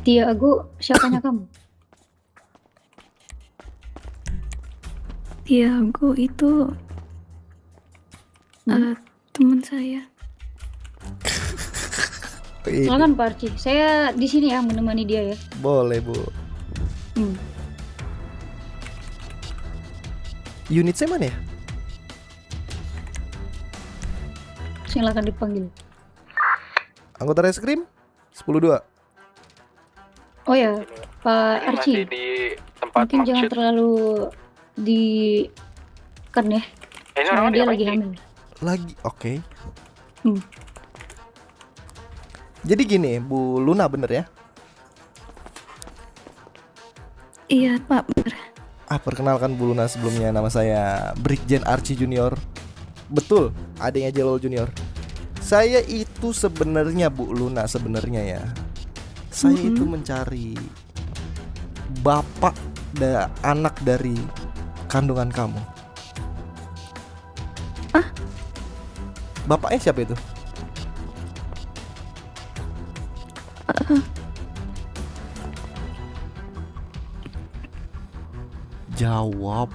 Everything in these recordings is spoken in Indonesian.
Tiago, siapanya kamu? Tiago itu teman saya. Silakan Pak Arci. Saya di sini ya menemani dia ya. Boleh, Bu. Unit saya mana ya? Silakan dipanggil. Anggota reskrim 102. Oh ya, Pak Ini Arci. masih di tempat Mungkin jangan maksud. terlalu kan ya. Ini Soalnya orang dia diapain lagi sih? hamil. Lagi, oke. Hmm. Jadi gini, Bu Luna bener ya? Iya Pak, bener. Perkenalkan Bu Luna, sebelumnya nama saya Brigjen Archie Junior. Betul, adanya Jalol Junior. Saya itu sebenarnya Bu Luna sebenarnya ya. Saya itu mencari bapak anak dari kandungan kamu. Bapaknya siapa itu? Jawab.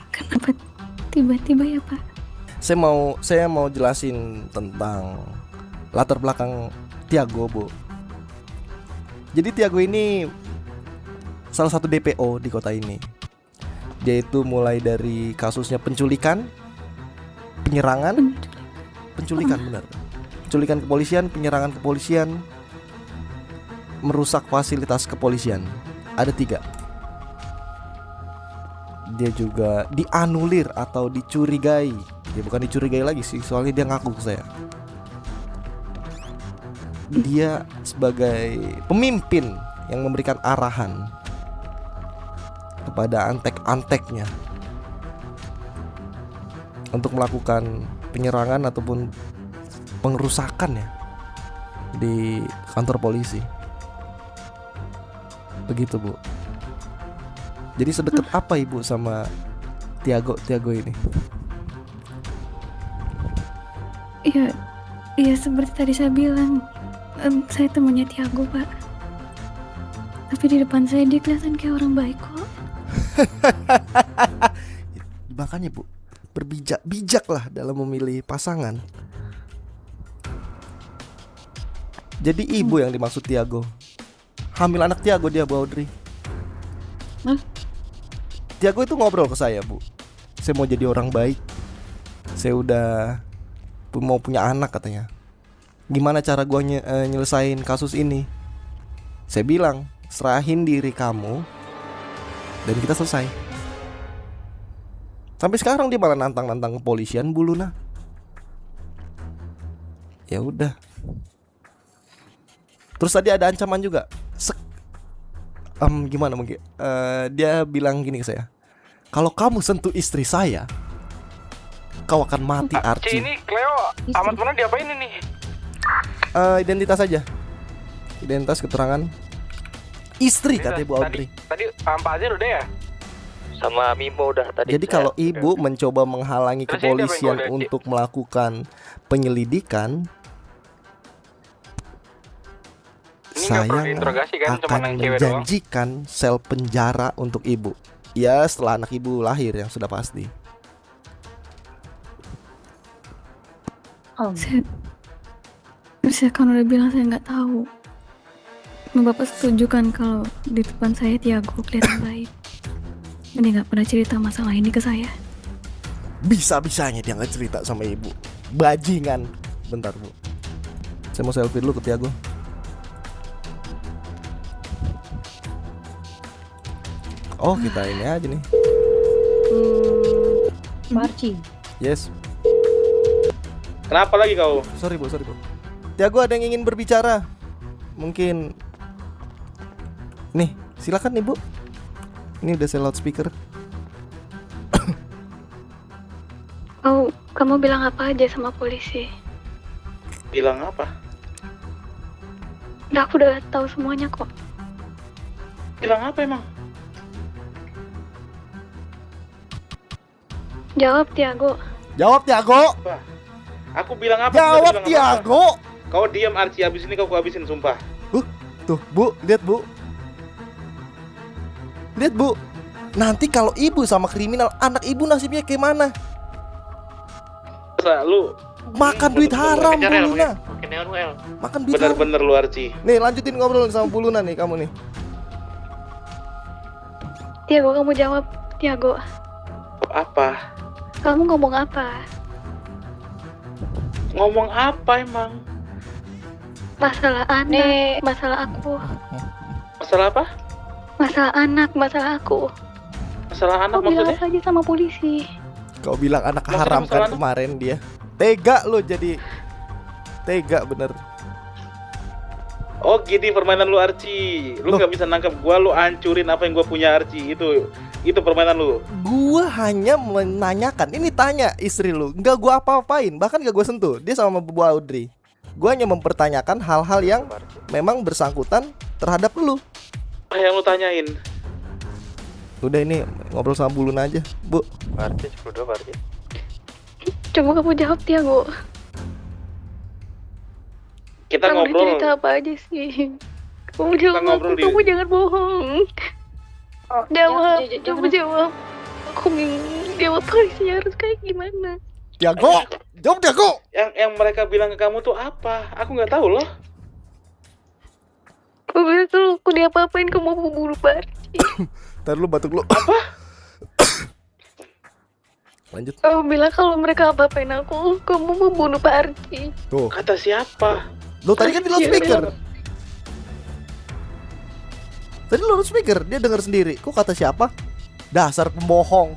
Kenapa tiba-tiba ya Pak? Saya mau jelasin tentang latar belakang Tiago, Bu. Jadi Tiago ini salah satu DPO di kota ini. Dia itu mulai dari kasusnya penculikan, penyerangan, benar. Penculikan kepolisian, penyerangan kepolisian, merusak fasilitas kepolisian. Ada 3. Dia juga dianulir atau dicurigai. Dia bukan dicurigai lagi sih, soalnya dia ngaku ke saya. Dia sebagai pemimpin yang memberikan arahan kepada antek-anteknya untuk melakukan penyerangan ataupun pengerusakan ya di kantor polisi. Begitu, Bu. Jadi sedekat apa Ibu sama Tiago ini? Iya seperti tadi saya bilang, saya temannya Tiago Pak. Tapi di depan saya dia kelihatan kayak orang baik kok. Makanya Bu, bijaklah dalam memilih pasangan. Jadi ibu yang dimaksud Tiago. Hamil anak Tiago dia, Bu Audrey. Tiago itu ngobrol ke saya, Bu. Saya mau jadi orang baik. Saya udah mau punya anak katanya. Gimana cara gua nyelesain kasus ini? Saya bilang, serahin diri kamu dan kita selesai. Sampai sekarang dia malah nantang kepolisian, Bu Luna. Ya udah. Terus tadi ada ancaman juga. Gimana mungkin? Dia bilang gini ke saya. Kalau kamu sentuh istri saya, kau akan mati, Archie. Ini Cleo, amat mana diapain ini? Identitas saja. Identitas, keterangan. Istri katanya Bu Audrey. Tadi Pak Azir udah ya? Sama Mimo udah tadi. Jadi kalau ibu mencoba menghalangi Terus kepolisian ini apa yang untuk melakukan penyelidikan, Ini nggak perlu saya diinterogasi kan, cuma akan yang cewek doang. menjanjikan sel penjara untuk ibu. Ya setelah anak ibu lahir yang sudah pasti. Saya kan udah bilang saya nggak tahu. Bapak setuju kan kalau di depan saya Tiago kelihatan baik. Dia nggak pernah cerita masalah ini ke saya. Bisa-bisanya dia nggak cerita sama ibu. Bajingan. Bentar, Bu. Saya mau selfie dulu ke Tiago. Oh, kita ini aja nih. Pak Arci. Yes. Kenapa lagi kau? Sorry, Bu. Tiago ada yang ingin berbicara. Mungkin. Nih, silakan Ibu. Ini udah saya loudspeaker. Kamu bilang apa aja sama polisi? Bilang apa? Aku udah tahu semuanya kok. Bilang apa emang? Jawab Tiago. Jawab Tiago. Aku bilang apa? Jawab Aku bilang apa? Tiago. Kau diam Archie, abis ini kau habisin sumpah. Tuh, Bu, lihat Bu. Lihat Bu. Nanti kalau ibu sama kriminal, anak ibu nasibnya kayak mana? Masa lu Makan duit haram Bu Luna. Makan duit haram. bener-bener lu Archie. Nih, lanjutin ngobrol sama Bu Luna nih kamu nih. Tiago, kamu jawab. Tiago, Apa? kamu ngomong apa? Ngomong apa emang? Masalah anak, masalah aku. Masalah apa? Masalah anak, masalah aku. Masalah anak Kau bilang maksudnya? saja sama polisi. Kau bilang anak Maksudnya haram masalah kan anak? kemarin dia. Tega lo jadi. Tega bener. Oh gini permainan lu Archie. Lu Loh. nggak bisa nangkap gua, lu hancurin apa yang gua punya Archie. Itu permainan lu. Gua hanya menanyakan. Ini tanya istri lu. Nggak gua apa-apain. Bahkan nggak gua sentuh. Dia sama Bu Audrey. Gua hanya mempertanyakan hal-hal yang memang bersangkutan terhadap lu. Apa yang lu tanyain? Udah ini ngobrol sama Bu Luna aja, Bu. Parci 10 Parci. Coba kamu jawab, Tiago. Kita Kamu ngobrol. cerita apa aja sih? Kamu jawab ngobrol aku, di- kamu jangan bohong. Jawab, kamu jawab. Aku jawab polisi harus kayak gimana? Tiago, jawab Tiago. Yang mereka bilang ke kamu tuh apa? Aku nggak tahu loh. Aku bilang kalau aku diapa-apain kamu mau bunuh Barci. Ntar lu batuk lu. Apa? Lanjut. Kamu bilang kalau mereka apa-apain aku, kamu mau bunuh Barci. Tuh. Kata siapa? Lo tadi kan di loudspeaker. Tadi lo loudspeaker, dia dengar sendiri. Kok kata siapa? Dasar pembohong.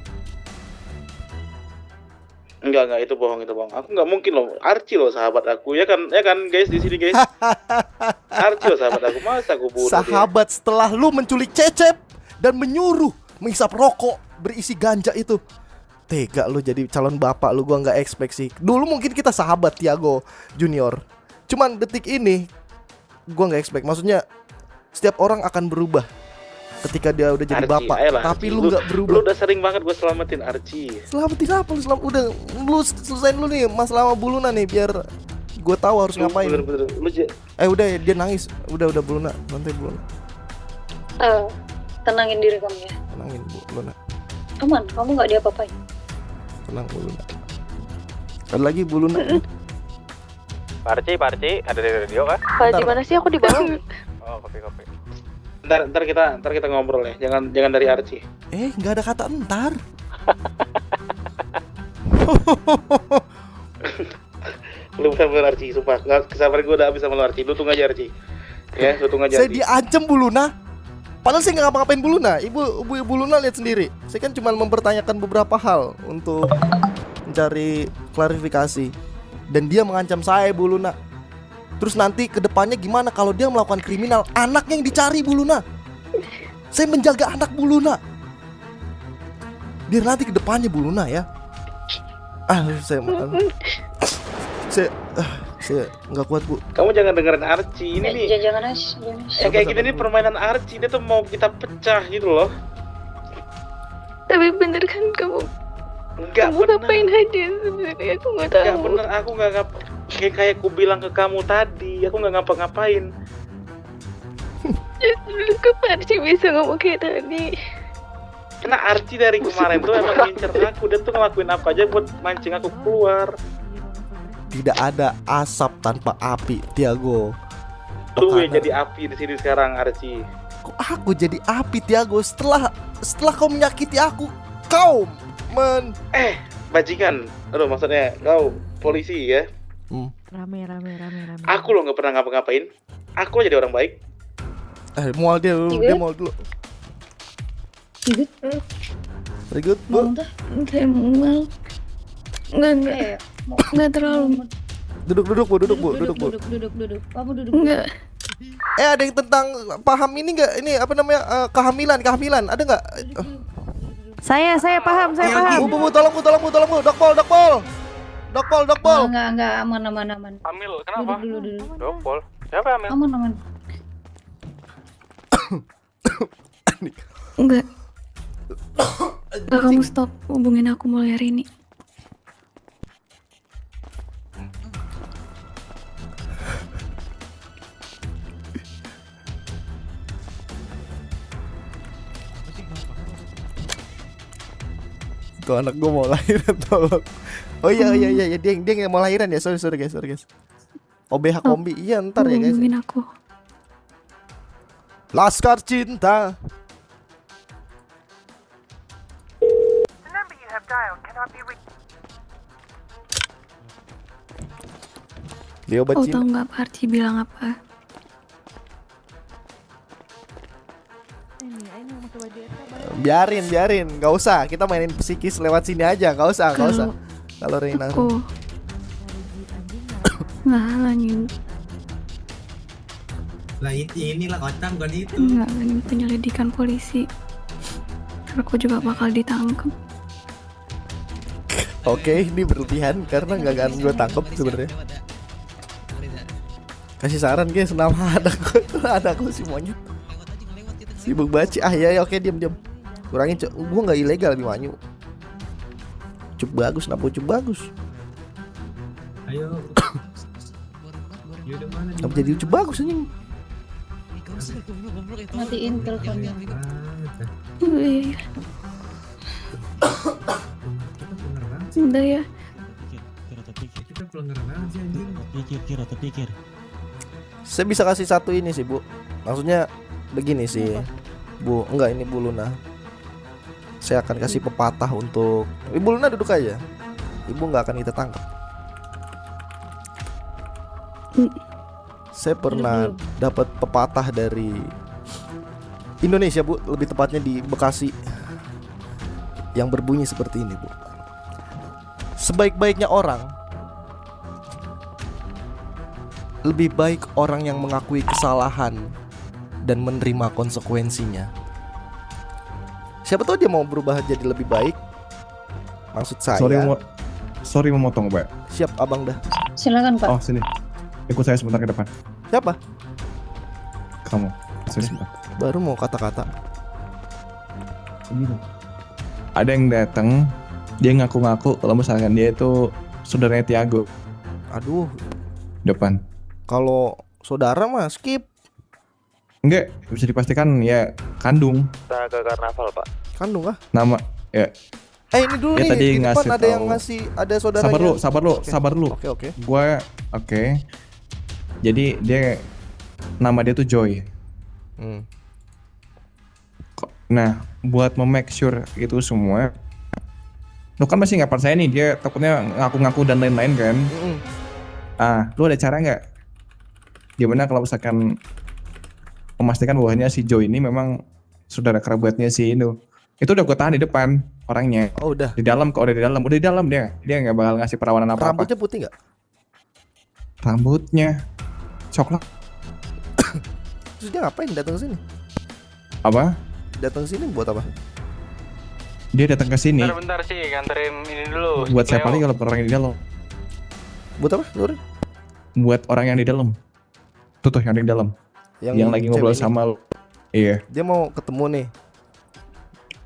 Enggak, itu bohong. Aku nggak mungkin loh. Archie loh sahabat aku. Ya kan guys di sini guys. Archie loh sahabat aku. Masa aku bunuh dia? Sahabat setelah lu menculik Cecep dan menyuruh menghisap rokok berisi ganja itu. Tega lu jadi calon bapak lu, gua nggak expect sih. Dulu mungkin kita sahabat Tiago Junior. Cuman detik ini gua nggak expect. Maksudnya setiap orang akan berubah ketika dia udah jadi Archie, bapak. ayolah, Tapi Archie. lu nggak berubah. Lu udah sering banget gue selamatin Archie. Selamatin apa lu udah lu selesain lu nih masalah sama Bu Luna nih biar gue tahu harus Lu ngapain. bener-bener Udah dia nangis. Udah Bu Luna, nanti Bu Luna. Tenangin diri kamu ya. Tenangin Bu Luna. Aman, kamu nggak diapa-apain. Tenang Bu Luna. Ada lagi Bu Luna. Parci, ada di radio kah? Pak, di mana sih aku di bawah? Oh, kopi. Ntar kita ngobrol ya. Jangan dari Archie. Nggak ada kata entar. Lu bener-bener Archie, sumpah. Kesabaran gue udah habis sama lu Archie. Lu tunggu aja Archie. Ya, lu tunggu aja Saya Archie. diancam Bu Luna. Padahal saya nggak ngapa-ngapain Bu Luna. Ibu Luna lihat sendiri. Saya kan cuma mempertanyakan beberapa hal untuk mencari klarifikasi. Dan dia mengancam saya Bu Luna. Terus nanti kedepannya gimana kalau dia melakukan kriminal? Anaknya yang dicari Bu Luna. Saya menjaga anak Bu Luna. Biar nanti kedepannya Bu Luna ya. Saya nggak kuat Bu. Kamu jangan dengerin Archie. Ini nih. Jangan Kayak gini nih permainan Archie. Dia tuh mau kita pecah gitu loh. Tapi bener kan kamu Enggak ngapain bener. aja sebenarnya aku nggak tahu. Enggak bener. Aku nggak kayak aku bilang ke kamu tadi. Aku nggak ngapa-ngapain. Dulu ke Barci bisa ngomong kayak tadi. Karena Archie dari kemarin tuh emang ngincer aku. Dia tuh ngelakuin apa aja buat mancing aku keluar. Tidak ada asap tanpa api, Tiago. Lu Makanya- yang jadi api di sini sekarang Archie. Kok aku jadi api, Tiago? Setelah kau menyakiti aku, kau Bajingan. Aduh, maksudnya kau polisi ya. Rame. Aku loh nggak pernah ngapa-ngapain. Aku jadi orang baik. Mual dia dulu, Tiga. dia mual dulu. Tiga. Very good, Bu. Mau entah? Saya mau. Enggak. Enggak terlalu. Duduk, Bu, duduk, Bu. Duduk. Kamu duduk. Enggak. Ada yang tentang paham ini enggak? Ini apa namanya? Kehamilan, ada enggak? Saya paham. Bu, tolong, Bu. Dokpol. Enggak, aman. Amil, kenapa? Duduk. Dopol. Siapa Amil? Aman. Enggak. Enggak, kamu stop hubungin aku mulai hari ini. Tuh anak gue mau lahiran, tolong. Oh iya dia yang mau lahiran ya. Sorry guys. OBH kombi. Iya ntar ya guys. Hubungin aku. Laskar Cinta. Dia obat Kau cinta. tahu nggak Pak Archie bilang apa? Biarin, nggak usah. Kita mainin psikis lewat sini aja, nggak usah. Kalau Reina. Aku nggak halangin, Lah inilah kocak bukan itu. nggak halangin penyelidikan polisi. Aku juga bakal ditangkap. Oke, ini berlebihan karena nggak akan gue tangkap sebenarnya. Kasih saran guys, nama anakku si monyet. Sibuk baca. Ya oke, diam. Kurangin, gue nggak ilegal di Wanyu. Cup bagus, napo cup bagus. Ayo. Yaudah mana Kenapa jadi cup bagus anjing? Matiin teleponnya. Iya, udah ya. Kita pelanggaran banget sih anjing. Saya bisa kasih satu ini sih Bu. Maksudnya begini sih Bu. Enggak, ini Bu Luna. Saya akan kasih pepatah untuk Ibu Luna, duduk aja. Ibu nggak akan kita tangkap. Saya pernah dapat pepatah dari Indonesia Bu, lebih tepatnya di Bekasi, yang berbunyi seperti ini Bu. Sebaik-baiknya orang, lebih baik orang yang mengakui kesalahan dan menerima konsekuensinya. Siapa tahu dia mau berubah jadi lebih baik. Maksud saya. Sorry memotong, Mbak. Siap abang dah. Silakan Pak. Oh, sini. Ikut saya sebentar ke depan. Siapa? Kamu. Sini sebentar. Baru mau kata-kata. Ada yang datang, dia ngaku-ngaku kalau misalkan dia itu saudaranya Tiago. Aduh, Depan. kalau saudara mah skip. Enggak, bisa dipastikan ya kandung. Kita ke karnaval, Pak. Kandung ah. Nama ya. Ini dulu Ya, nih tadi di depan ngasih ada yang tahu. ngasih, ada saudaranya. Sabar lu. Oke. Gua oke. Jadi dia nama dia tuh Joy. Nah, buat make sure itu semua, lu kan masih nggak percaya nih, dia takutnya ngaku-ngaku dan lain-lain kan. Lu ada cara nggak? Gimana kalau misalkan memastikan bahwanya si Joy ini memang saudara kerabatnya si Inu? Itu udah gue tahan di depan orangnya. Oh udah. Di dalam kok, udah di dalam dia nggak bakal ngasih perawanan apa-apa. Rambutnya putih nggak? Rambutnya coklat. Terus dia ngapain datang ke sini? Apa? Datang sini buat apa? Dia datang ke sini. Bentar sih, nganterin ini dulu. Buat siapa Leo. lagi kalau orang yang di dalam? Buat apa? Sorry. Buat orang yang di dalam. Tuh yang di dalam. Yang lagi ngobrol cewek ini. sama lu. Iya. Dia mau ketemu nih.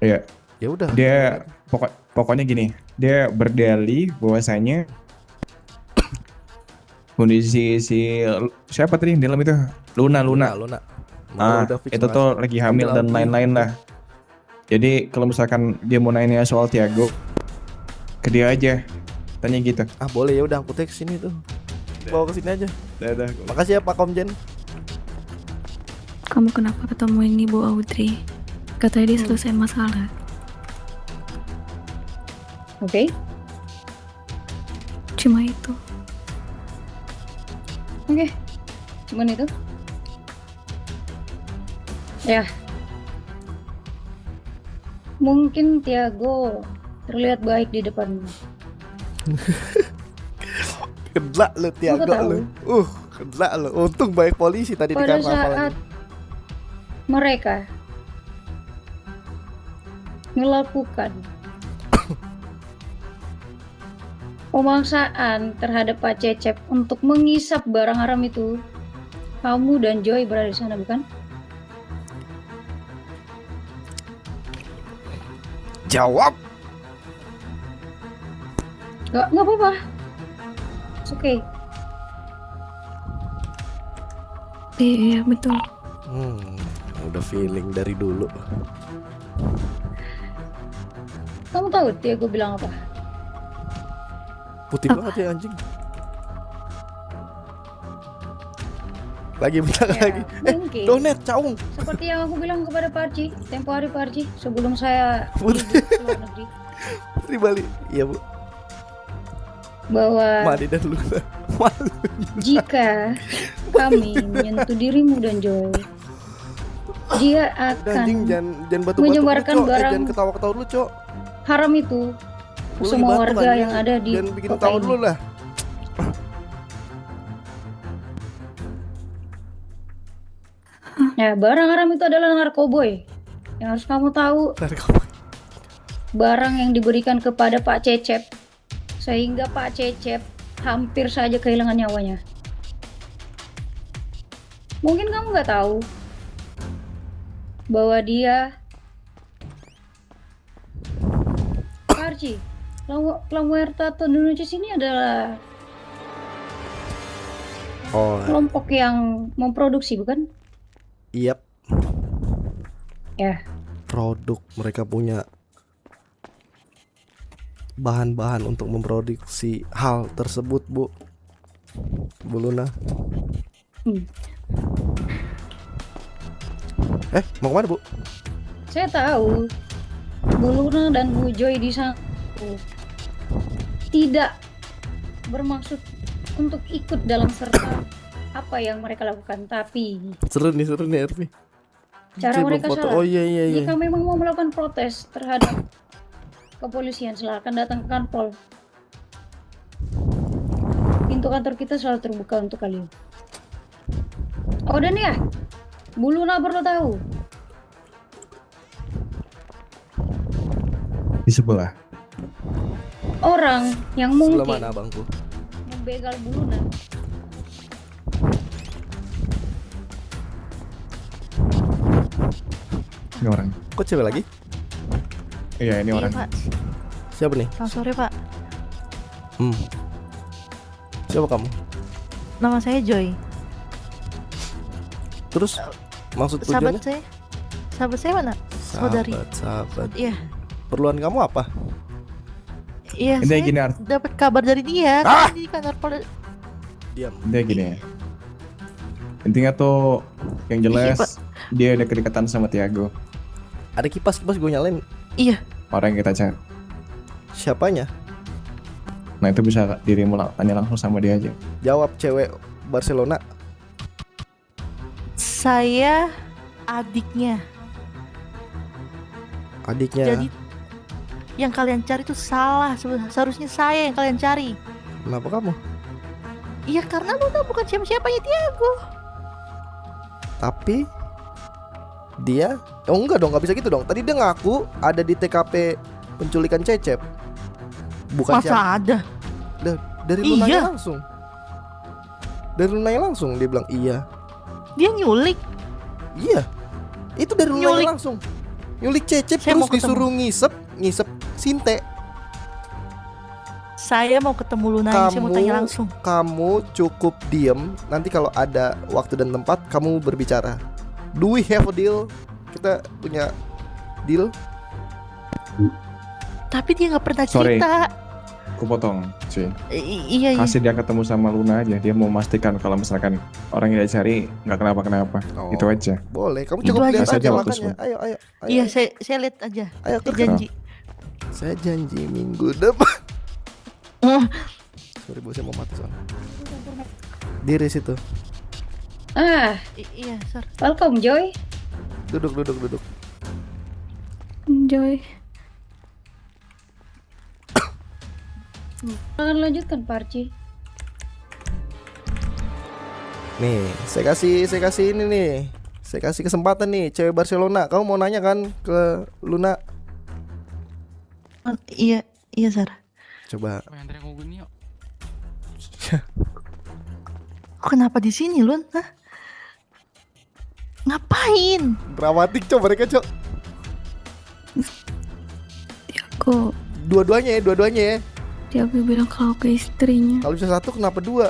Iya. Ya udah. Dia pokoknya gini. Dia berdalih bahwasanya kondisi si siapa tadi yang di dalam itu? Luna. Udah fix Itu tuh lagi hamil dan lain-lain lah. Jadi kalau misalkan dia mau nanya soal Tiago, ke dia aja. Tanya gitu. Boleh, ya udah aku teks sini tuh. Bawa ke sini aja. Dadah. Makasih ya Pak Komjen. Kamu kenapa ketemuin Ibu Audrey? Katanya dia selesai masalah. Oke. Cuma itu. Oke. Cuman itu. Ya. Mungkin Tiago terlihat baik di depanmu. Kena lu Tiago Aku tahu. lu. Kena lu. Untung baik polisi tadi di Pada karnaval saat ini. mereka melakukan pemaksaan terhadap Pak Cecep untuk mengisap barang haram itu, kamu dan Joy berada di sana, bukan? Jawab. Gak apa-apa. It's okay. Iya, betul. Udah feeling dari dulu. Kamu tahu Tiago bilang apa? Putih banget ya anjing. Lagi bentar Ya, lagi. mungkin. Donet, caung. Seperti yang aku bilang kepada Pak Arci, tempo hari Pak Arci, sebelum saya Putri. hidup ke luar negeri, Putri Bali. Iya, Bu. bahwa Madi dan Luna. Malu. jika kami menyentuh dirimu dan Joy, dia Udah, anjing, akan jangan batu-batu menyebarkan dulu, Cok. barang- Jangan ketawa-ketawa dulu, Cok. haram itu Lu lagi semua batuk, warga anjing. yang ada di Jangan bikin kota ketawa ini. dulu lah. Ya, barang haram itu adalah narkoboy. Yang harus kamu tahu, barang yang diberikan kepada Pak Cecep, sehingga Pak Cecep hampir saja kehilangan nyawanya. Mungkin kamu nggak tahu bahwa dia Pak Arci, La Muerta Indonesia ini adalah Oh, kelompok yang memproduksi, bukan? iya. Ya. Produk mereka punya bahan-bahan untuk memproduksi hal tersebut, Bu. Bu Luna. Hmm. Mau kemana, Bu? Saya tahu Bu Luna dan Bu Joy di sana tidak bermaksud untuk ikut dalam serta apa yang mereka lakukan, tapi Seru nih Ervi. cara Saya belum mereka foto. salah. Oh iya. Jika memang mau melakukan protes terhadap kepolisian, silakan datang ke kantor. Pintu kantor kita selalu terbuka untuk kalian. Oh, dan ya, Bu Luna perlu tahu, Di sebelah. orang yang Sebelah mungkin mana, Abangku? yang begal Bu Luna Ini orang. Kok cewek lagi? Iya, ini orang. Pak. Siapa nih? Selamat sore, Pak. Siapa kamu? Nama saya Joy. Terus maksud Sahabat tujuannya? saya. Sahabat saya mana? Saudari. Sahabat. Iya. Perluan kamu apa? Iya, Intinya saya gini, Art. dapat kabar dari dia kan di kantor polisi. Diam. Intinya gini ya. Intinya tuh yang jelas Pak. dia ada kedekatan sama Tiago. Ada kipas gue nyalain. Iya. Orang yang kita cari. Siapanya? Nah itu bisa dirimu tanya langsung sama dia aja. Jawab, cewek Barcelona. Saya adiknya. Adiknya. Jadi yang kalian cari itu salah. Seharusnya saya yang kalian cari. Kenapa kamu? Iya, karena Luna bukan siapa-siapanya Tiago. Tapi dia, oh enggak dong, nggak bisa gitu dong. Tadi dia ngaku ada di TKP penculikan Cecep. Bukan Masa ada? dari Iya. Lunanya langsung. Dari Lunanya langsung dia bilang iya. Dia nyulik. Iya. Itu dari Nyulik. Lunanya langsung. Nyulik Cecep Saya terus mau ketemu. disuruh ngisep Sinte. Saya mau ketemu Luna, saya mau tanya langsung. Kamu cukup diem. Nanti kalau ada waktu dan tempat kamu berbicara. Do we have a deal? Kita punya deal? Tapi dia nggak pernah Sorry. cerita. Aku potong sih. Iya. Kasih dia ketemu sama Luna aja. Dia mau memastikan kalau misalkan orang yang dia cari nggak kenapa-kenapa. Oh. Itu aja. Boleh, kamu Itu cukup aja. lihat Kasih aja aja waktu makanya. Ayo. Iya, saya lihat aja. Ayo Saya kerja. janji. Saya janji minggu depan. Oh, Sorry Bu, saya mau mati soalnya. Diri situ. iya, sorry. welcome Joy. Duduk. Joy. Akan lanjutkan Pak Arci. Nih, saya kasih ini nih. Saya kasih kesempatan nih, cewek Barcelona. Kamu mau nanya kan ke Luna? Iya, Sarah. Coba. Kenapa di sini, Lun? Hah? Ngapain? Dramatik cok mereka cok. Tiago. Dua-duanya ya. Tiago bilang kalau ke istrinya. Kalau bisa satu kenapa dua?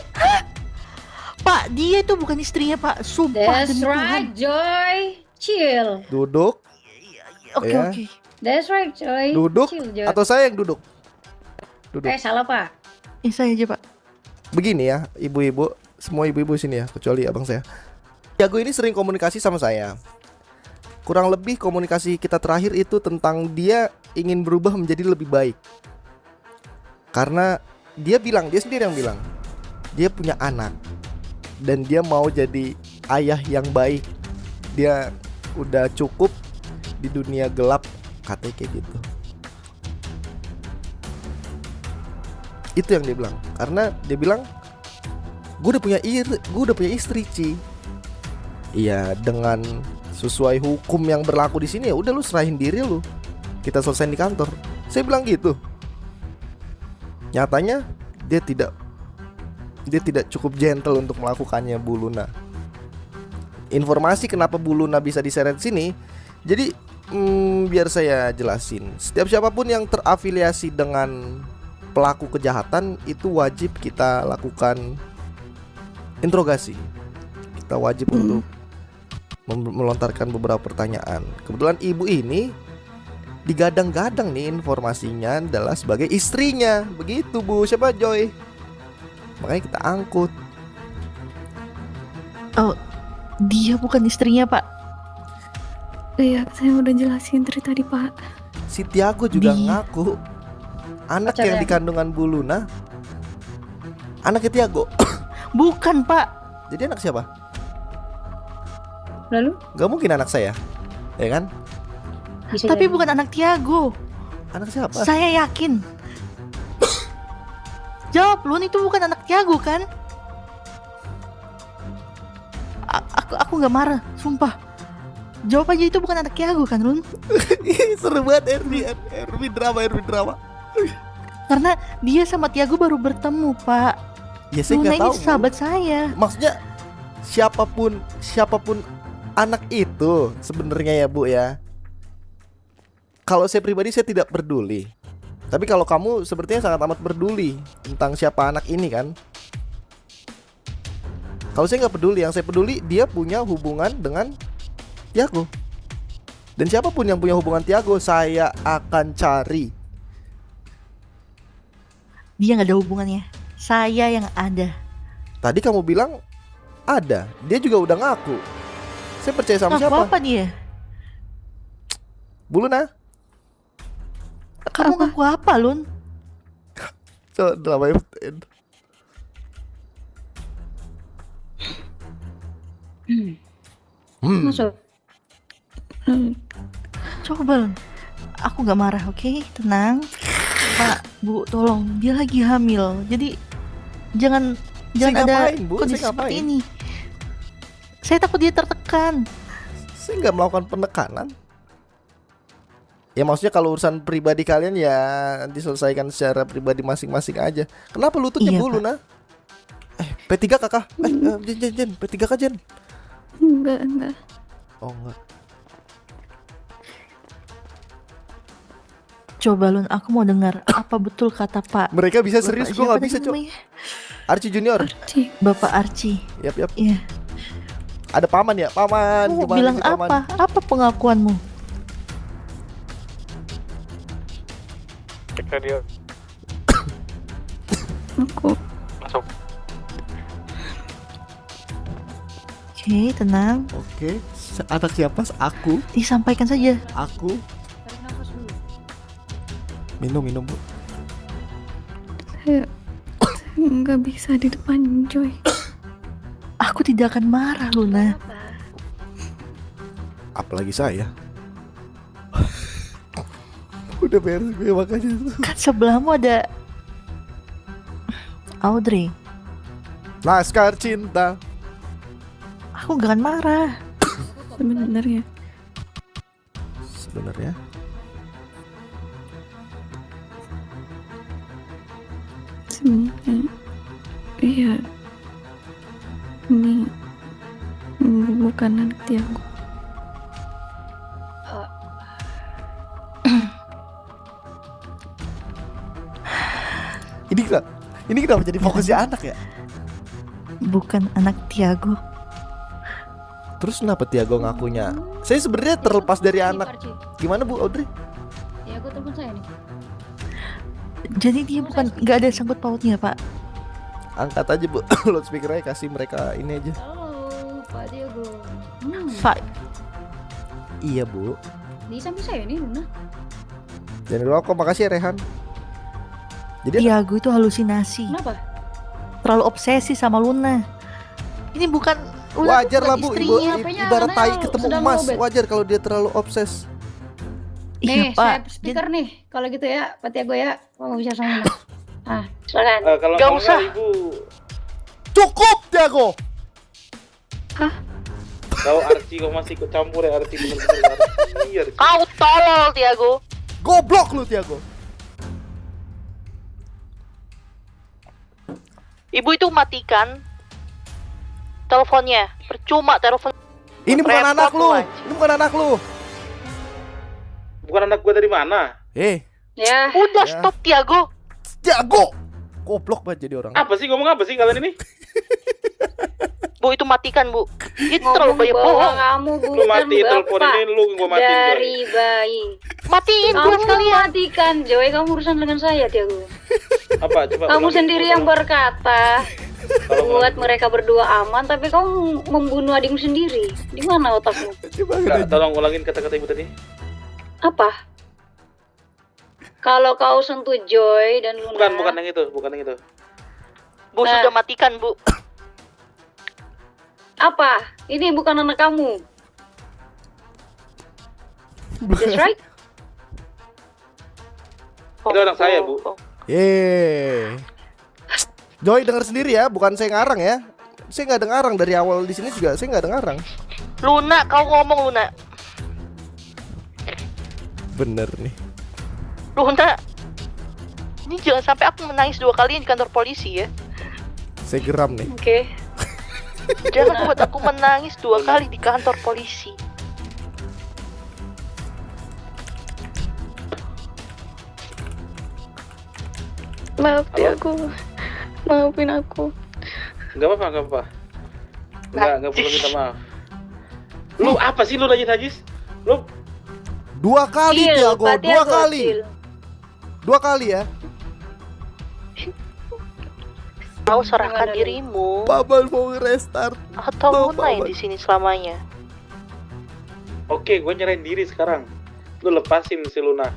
Pak, dia itu bukan istrinya, Pak. Sumpah That's demi Tuhan. right, Joy. Chill. Duduk. Oke, Ya. oke. That's right, coy. Duduk Chill, Jo. atau saya yang duduk? Duduk. Salah, Pak. Saya aja Pak. Begini ya, ibu-ibu, semua ibu-ibu sini ya, kecuali abang saya. Tiago ini sering komunikasi sama saya. Kurang lebih komunikasi kita terakhir itu tentang dia ingin berubah menjadi lebih baik. Karena dia sendiri yang bilang, dia punya anak dan dia mau jadi ayah yang baik. Dia udah cukup di dunia gelap, katanya kayak gitu. Itu yang dia bilang. Karena dia bilang, gue udah punya istri, Ci. Iya, dengan sesuai hukum yang berlaku di sini ya udah lu serahin diri lu. Kita selesai di kantor. Saya bilang gitu. Nyatanya dia tidak cukup gentle untuk melakukannya, Bu Luna. Informasi kenapa Bu Luna bisa diseret sini. Jadi biar saya jelasin. Setiap siapapun yang terafiliasi dengan pelaku kejahatan itu wajib kita lakukan interogasi. Kita wajib untuk melontarkan beberapa pertanyaan. Kebetulan ibu ini digadang-gadang nih informasinya adalah sebagai istrinya. Begitu Bu, siapa Joy? Makanya kita angkut. Oh, dia bukan istrinya Pak. Iya, saya udah jelasin dari tadi, Pak. Si Tiago juga ngaku anak yang di kandungan Bu Luna anaknya Tiago. Bukan Pak. Jadi anak siapa? Lalu? Gak mungkin anak saya, ya kan? Bisa Tapi jadi. bukan anak Tiago. Anak siapa? Saya yakin. Jawab, Lun, itu bukan anak Tiago kan? Aku nggak marah, sumpah. Jawab aja, itu bukan anak Tiago kan, Lun? Seru banget Erwin drama. Karena dia sama Tiago baru bertemu, Pak. Ya saya Luna nggak ini tahu. Bu. sahabat saya. Maksudnya siapapun anak itu sebenarnya ya Bu ya. Kalau saya pribadi saya tidak peduli. Tapi kalau kamu sepertinya sangat amat peduli tentang siapa anak ini kan. Kalau saya nggak peduli, yang saya peduli dia punya hubungan dengan Tiago. Dan siapapun yang punya hubungan Tiago saya akan cari. Dia nggak ada hubungannya. Saya yang ada. Tadi kamu bilang ada, dia juga udah ngaku. Saya percaya sama Ngaku siapa? apa dia? Bu Luna. Kamu ngaku apa, Lun? So, drama FTN. Masuk. Coba, Lun. Aku nggak marah, oke? Tenang. Pak, Bu, tolong. Dia lagi hamil. Jadi jangan ada ngapain, Bu? kondisi Saya seperti ngapain? ini. Saya takut dia tertekan. Saya nggak melakukan penekanan. Ya maksudnya kalau urusan pribadi kalian ya diselesaikan secara pribadi masing-masing aja. Kenapa lututnya Iya, Bu Luna? P3 kakak. Jen, P3 kak Jen. Enggak. Oh enggak. Coba, Lun, aku mau dengar apa betul kata Pak. Mereka bisa serius, gue nggak Siapa bisa tadi Cok. namanya? Archie Junior. Bapak Archie. Yap. Iya. Ada paman ya, paman. Kamu Gimana bilang sih, paman? apa? Apa pengakuanmu? Cek radio. Aku Masuk. Oke, tenang. Oke, anak siapa? Aku. Disampaikan saja. Aku. Tarik nafas dulu. Minum Bu. saya nggak bisa di depan Joy. Aku tidak akan marah, Luna. Apalagi saya. Udah beres gue makanya. Kan sebelahmu ada Audrey. Laskar cinta. Aku gak akan marah. Sebenarnya iya, ini bukan anak Tiago. Ini kenapa jadi fokusnya anak ya? Bukan anak Tiago. Terus kenapa Tiago ngakunya? Saya sebenarnya terlepas dari anak. Gimana Bu Audrey? ke telepon saya nih. Jadi dia bukan nggak ada sangkut pautnya, Pak. Angkat aja bu, loudspeaker aja, kasih mereka ini aja. Halo, Pak Diego. Pak, Iya bu. Di samping saya nih, Luna. Jangan ngerokok, makasih ya Rehan. Jadi Tiago itu halusinasi. Kenapa? Terlalu obsesi sama Luna. Ini bukan Luna, wajar bukan lah bu, istrinya. Apanya ibarat tai anaknya ketemu sedang emas. lowbat. Wajar kalau dia terlalu obses. Nih, Iya, Pak. saya speaker nih. Kalau gitu ya, Pak Tiago ya, mau bicara sama Luna. Ah, silakan. Kalau Gak kalau usah. nggak, ibu Cukup Tiago. kau Archie kau masih ikut campur ya Archie bener-bener Archie. Kau tolol, Tiago. Goblok lu Tiago. Ibu itu matikan teleponnya. Percuma telepon. Ini bukan Repot anak lu. lu, anjing. Ini bukan anak lu. Bukan anak gua dari mana? Ya, Udah Ya. stop, Tiago. Tiago. Goblok banget jadi orang. Apa sih ngomong apa sih kalian ini? Bu, itu matikan, Bu. Itu ngomong terlalu banyak bahwa bohong. kamu Lu bukan mati telepon bapak ini, lu gua matiin dari Joy. bayi. Matiin Kamu buat sekalian. matikan, Joy. Kamu urusan dengan saya, Tiago. Apa coba Kamu ulangin, sendiri coba. yang berkata Kalau buat ulangin. mereka berdua aman, tapi kamu membunuh adikmu sendiri. Di mana otakmu? Coba Nggak, tolong ulangin kata-kata ibu tadi. Apa? Kalau kau sentuh Joy dan Luna, Bukan yang itu, bukan yang itu. Bu, Nah. sudah matikan, Bu. apa? Ini bukan anak kamu. That's right. Itu anak saya, Bu. Yeay. Joy denger sendiri ya, bukan saya ngarang ya. Saya nggak ada ngarang dari awal di sini juga, saya nggak ada ngarang. Luna, kau ngomong, Luna. Bener nih. Luna. Ini jangan sampai aku menangis 2 kali di kantor polisi ya. Saya geram nih. Oke. Jangan buat aku menangis 2 kali di kantor polisi. Maaf Tiago, maafin aku. Enggak apa-apa, enggak apa-apa. Enggak perlu minta maaf. Lu apa sih lu najis? Lu 2 kali Chill, Tiago, Pak 2 Tiago, kali. chill. 2 kali ya. Kau serahkan Gimana, dirimu Babal mau restart. atau Luna yang Bapak. di sini selamanya. oke, gue nyerahin diri sekarang. Lu lepasin si Luna.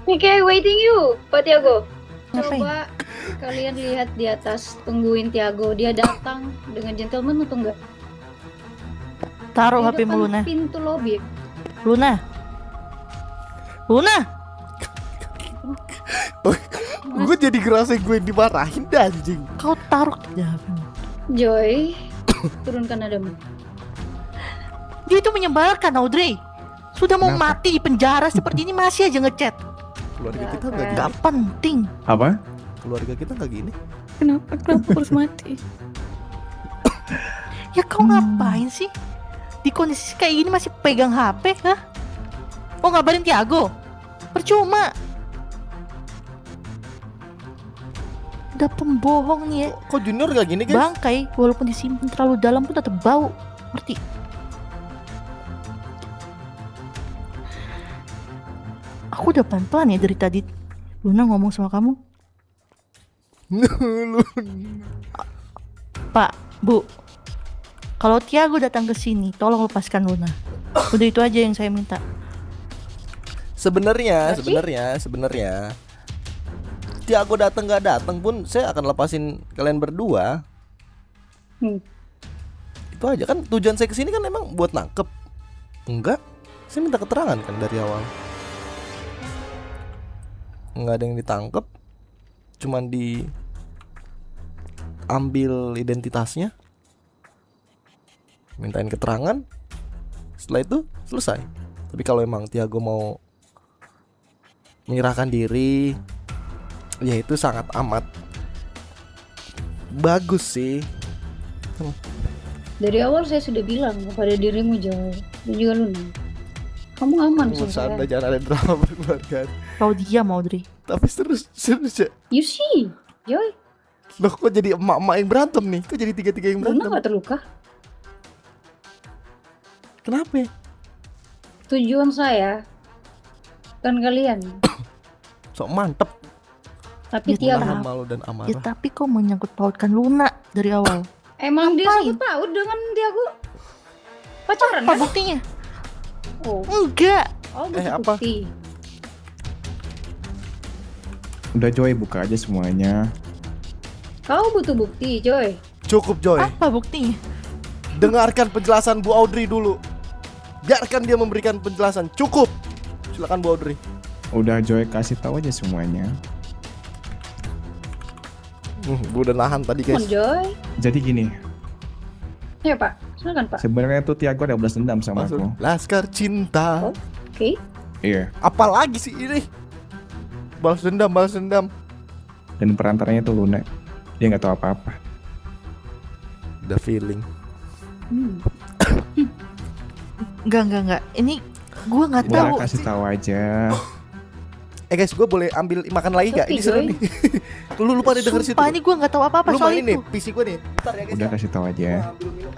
Oke, waiting you, Pak Tiago. Ngapain? Coba kalian lihat di atas, tungguin Tiago. Dia datang dengan gentleman atau enggak? Taruh Di HP-mu, depan Luna. pintu lobby. Luna. Luna. Gue jadi ngerasa gue dimarahin dah anjing. Kau taruh aja HP-mu. Joy, turunkan nadamu. Dia itu menyebalkan, Audrey. Sudah mau Kenapa? mati di penjara seperti ini masih aja ngechat. Keluarga Nggak kita nggak kan. gini. Gak penting. Apa? Keluarga kita nggak gini. Kenapa harus mati? Ya kau ngapain sih? Di kondisi kayak gini masih pegang HP, hah? Oh, ngabarin Tiago? Percuma. Udah pembohong nih ya. Kok Junior nggak gini guys? Bangkai walaupun disimpan terlalu dalam pun tetap bau. Ngerti? Aku udah pelan-pelan ya dari tadi. Luna ngomong sama kamu. Pak, Bu. Kalau Tiago datang ke sini, tolong lepaskan Luna. Udah itu aja yang saya minta. Sebenarnya, Masih? sebenarnya Tiago datang nggak datang pun saya akan lepasin kalian berdua. Itu aja kan, tujuan saya kesini kan emang buat nangkep. Enggak, saya minta keterangan kan dari awal. Nggak ada yang ditangkep, cuman diambil identitasnya, mintain keterangan. Setelah itu selesai. Tapi kalau emang Tiago mau menyerahkan diri, ya itu sangat amat bagus sih. Dari awal saya sudah bilang kepada dirimu, Joy, dan juga Luna. Kamu aman sama saya. Anda jangan ada drama berkeluarga. Kau diam, Audrey. Tapi serius ya. You see, Joy, Loh kok jadi emak-emak yang berantem nih? Kok jadi tiga-tiga yang Luna berantem? nggak terluka. Kenapa ya? Tujuan saya dan kalian Sok mantep. Tapi Ya, Tiago, Nahan malu dan Ya amarah. tapi kok menyangkut pautkan Luna dari awal? emang dia Ngapain? sangkut paut dengan Tiago? Pacaran Apa kan? buktinya? Oh, Enggak. butuh apa? bukti. Udah Joy, buka aja semuanya. Kau butuh bukti, Joy. Cukup Joy. Apa buktinya? Dengarkan penjelasan Bu Audrey dulu. Biarkan dia memberikan penjelasan. Cukup. Silakan Bu Audrey. Udah Joy, kasih tahu aja semuanya. Gue udah nahan tadi Come on, guys. Joy. Jadi gini, Ya, Pak. Silakan, Pak. sebenarnya tuh Tiago ada balas dendam sama Maksud, aku. Laskar cinta. Oke. Iya. Apalagi sih ini? Balas dendam, balas dendam. Dan perantaranya tuh Luna. Dia nggak tahu apa-apa. The feeling. Enggak. Ini gua nggak Udah tahu. kasih tahu aja. Guys, gue boleh ambil makan lagi gak? Ini Oke, seru Joy. nih. Lu lupa deh denger situ. Sumpah ini gua nggak tahu apa-apa Lu soal main nih, itu. PC gue nih. Bentar ya guys. Udah Ya. kasih tahu aja. Gua ambil minum.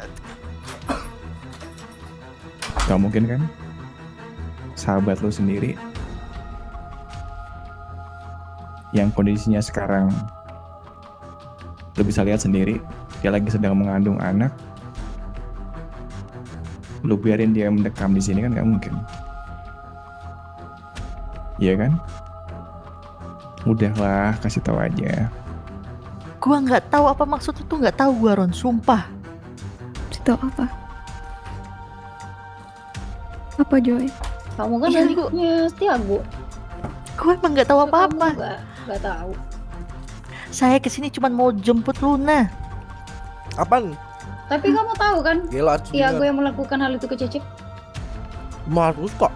Gak mungkin kan? Sahabat lu sendiri yang kondisinya sekarang lu bisa lihat sendiri, dia lagi sedang mengandung anak. Lu biarin dia mendekam di sini kan gak mungkin. Iya kan? Udahlah, kasih tahu aja. Gua nggak tahu apa maksud itu, nggak tahu gua Ron, sumpah. Cerita apa? Apa Joy? Kamu kan Iya, adiknya Tiago. Gua emang nggak tahu apa-apa. Gak tahu. Saya kesini cuma mau jemput Luna. Apaan? Tapi kamu tahu kan Gila, Tiago yang melakukan hal itu ke Cecep? Marus kok.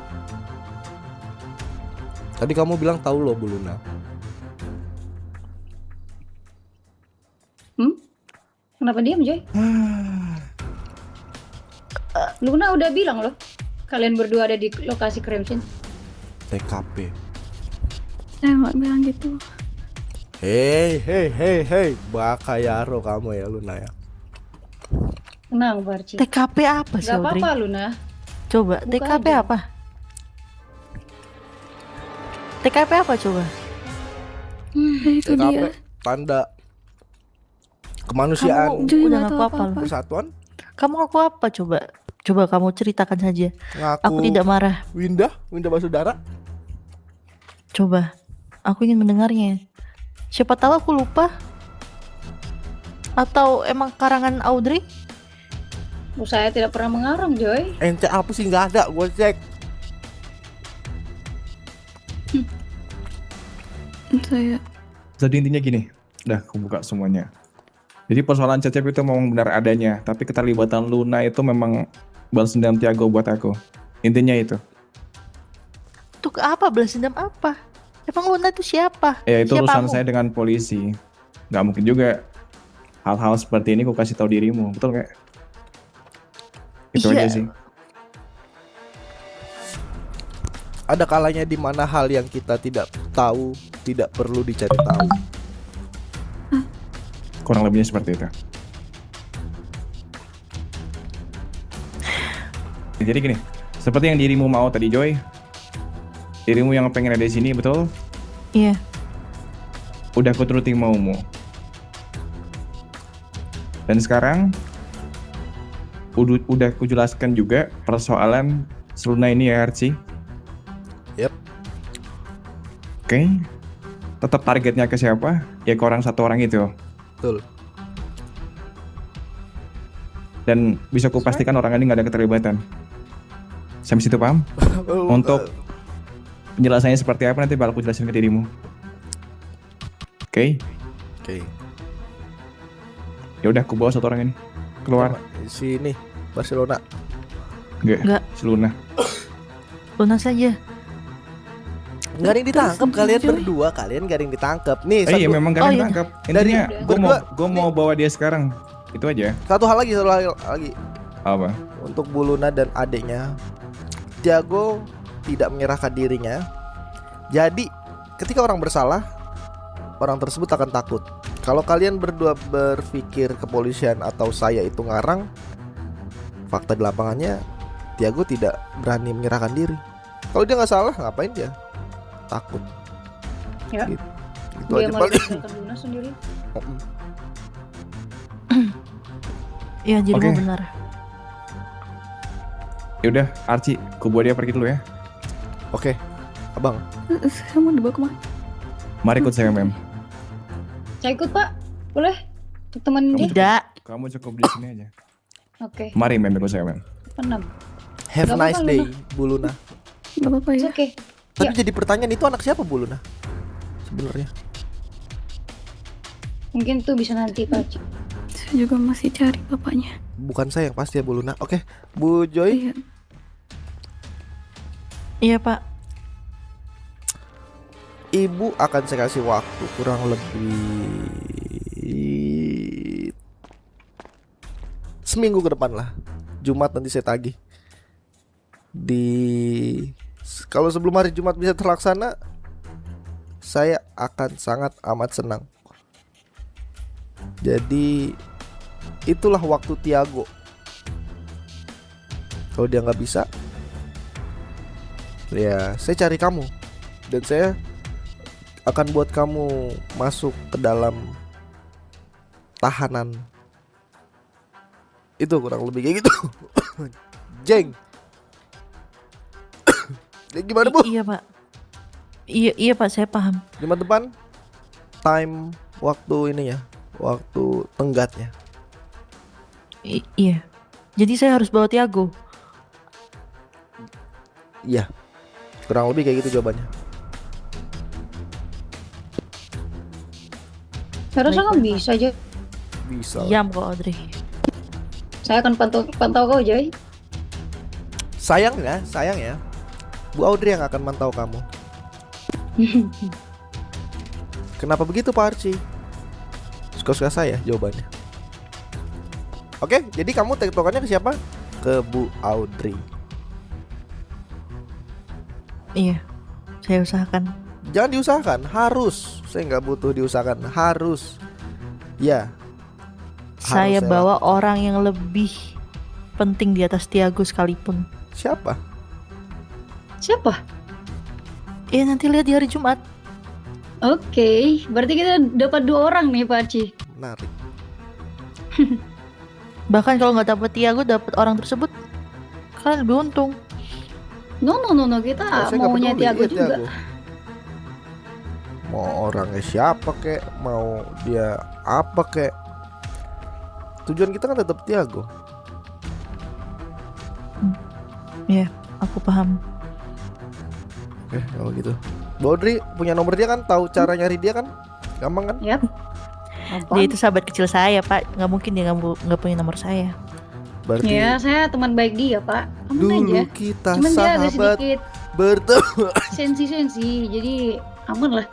Tadi kamu bilang tahu loh Bu Luna. Kenapa diam, Joy? Luna udah bilang loh, kalian berdua ada di lokasi crime scene. TKP. Saya nggak bilang gitu. Hei, Bakayaro kamu ya Luna ya. Tenang, Barci. TKP apa sih, Gak Audrey? apa-apa, Luna. Coba, Buka TKP aja. apa? TKP apa coba? Ya itu dia. TKP tanda kemanusiaan, Kamu Joy udah nggak ngaku tahu apa? apa-apa. persatuan. Kamu ngaku apa coba? Coba kamu ceritakan saja. Ngaku Aku tidak marah. Winda Basudara. Coba, aku ingin mendengarnya. Siapa tahu aku lupa. Atau emang karangan Audrey? Saya tidak pernah mengarang, Joy. Ente apa sih nggak ada? Gue cek. Saya Jadi intinya gini, udah aku buka semuanya. Jadi persoalan Cecep itu memang benar adanya, tapi keterlibatan Luna itu memang balas dendam Tiago buat aku. Intinya itu. Untuk apa? Balas dendam apa? Emang Luna itu siapa? Ya itu Siapa urusan kamu? saya dengan polisi. Nggak mungkin juga hal-hal seperti ini aku kasih tahu dirimu, betul nggak? Itu Iya. aja sih. Ada kalanya di mana hal yang kita tidak tahu tidak perlu dicari tahu. Kurang lebihnya seperti itu. Jadi gini, seperti yang dirimu mau tadi Joy, dirimu yang pengen ada di sini, betul? Iya. Udah aku turutin maumu. Dan sekarang udah aku jelaskan juga persoalan Luna ini ya Archie. Yep. Oke. Tetap targetnya ke siapa? Ya ke satu orang itu. Betul. Dan bisa aku pastikan orang ini nggak ada keterlibatan. Sampai situ paham? Untuk penjelasannya seperti apa nanti bakal aku jelasin ke dirimu. Oke. Oke. Ya udah aku bawa satu orang ini keluar. Sini Barcelona. Nggak. Si Luna. Luna saja. Nggak ada yang ditangkap Terus, kalian Joy. berdua, kalian nggak ada yang ditangkap. Nih, Iya satu, memang gak Oh, ada iya. yang tangkap. Dari Intinya berdua- gue mau bawa dia sekarang. Itu aja. satu hal lagi. Apa? Untuk Bu Luna dan adiknya, Tiago tidak menyerahkan dirinya. Jadi ketika orang bersalah, orang tersebut akan takut. Kalau kalian berdua berpikir kepolisian atau saya itu ngarang, fakta di lapangannya Tiago tidak berani menyerahkan diri. Kalau dia nggak salah, ngapain dia takut? Ya. Itu Dia aja malah paling. tinggalkan Luna sendiri. Ya jadi Oke. mau benar. Ya udah, Archie, ku bawa dia pergi dulu ya. Oke, abang. Saya mau dibawa kemana? Mari ikut saya, Mem. Saya ikut Pak, boleh? Untuk temenin dia. Tidak. Kamu cukup di sini aja. Oke, Mari, Mem, ikut saya, Mem. 6. Have Gak a nice apa-apa, day, Luna. Bu Luna. Gak apa-apa It's ya. okay. Tapi jadi pertanyaan itu anak siapa Bu Luna? Sebenarnya. Mungkin tuh bisa nanti Pak Haji. Saya juga masih cari bapaknya. Bukan saya yang pasti ya Bu Luna. Oke, Bu Joy. Iya. Iya Pak. Ibu akan saya kasih waktu kurang lebih seminggu ke depan lah. Jumat nanti saya tagih. Kalau sebelum hari Jumat bisa terlaksana, saya akan sangat amat senang. Jadi itulah waktu Tiago. Kalau dia nggak bisa, ya saya cari kamu dan saya akan buat kamu masuk ke dalam tahanan. Itu kurang lebih kayak gitu. Jeng. Ya, gimana Bu? Iya Pak. Iya Pak, saya paham. Jumat depan time waktu ini ya, waktu tenggatnya. Iya. Jadi saya harus bawa Tiago. Iya. Kurang lebih kayak gitu jawabannya. Harusnya kan bisa aja. Bisa. Diam kok Audrey. Saya akan pantau kau Joy. Sayang ya. Bu Audrey yang akan mantau kamu. Kenapa begitu Pak Archie? Suka-suka saya jawabannya. Oke, jadi kamu tektokannya ke siapa? Ke Bu Audrey. Iya. Saya usahakan. Jangan diusahakan, harus. Saya nggak butuh diusahakan, harus. Ya. Saya Harus bawa lakukan. orang yang lebih penting di atas Tiago sekalipun. Siapa? Siapa? Ya nanti lihat di hari Jumat. Oke, berarti kita dapat 2 orang nih Pak Haji. Menarik. Bahkan kalau nggak dapat Tiago, dapat orang tersebut, kalian lebih untung. No, kita Saya nggak maunya peduli, Tiago iya, juga. Tiago. Mau orangnya siapa kek, mau dia apa kek, tujuan kita kan tetap Tiago. Iya, aku paham. Oke, kalau gitu. Bu Audrey punya nomor dia kan, tahu cara nyari dia kan, gampang kan? Yap. Dia itu sahabat kecil saya Pak. Nggak mungkin dia nggak punya nomor saya. Berarti Ya, saya teman baik dia Pak. Aman dulu aja. kita Cuman dia ada sahabat sedikit bertemu. sensi, jadi aman lah.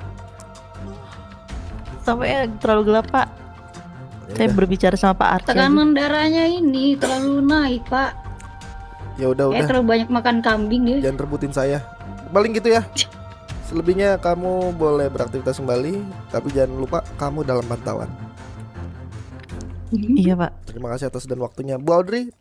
Sampai terlalu gelap Pak. Saya berbicara sama Pak Archie. Tekanan darahnya ini terlalu naik Pak. Ya udah. Terlalu banyak makan kambing dia. Jangan rebutin saya. Paling gitu ya. Selebihnya kamu boleh beraktivitas kembali, tapi jangan lupa kamu dalam pantauan. Iya Pak. Terima kasih atas dan waktunya Bu Audrey.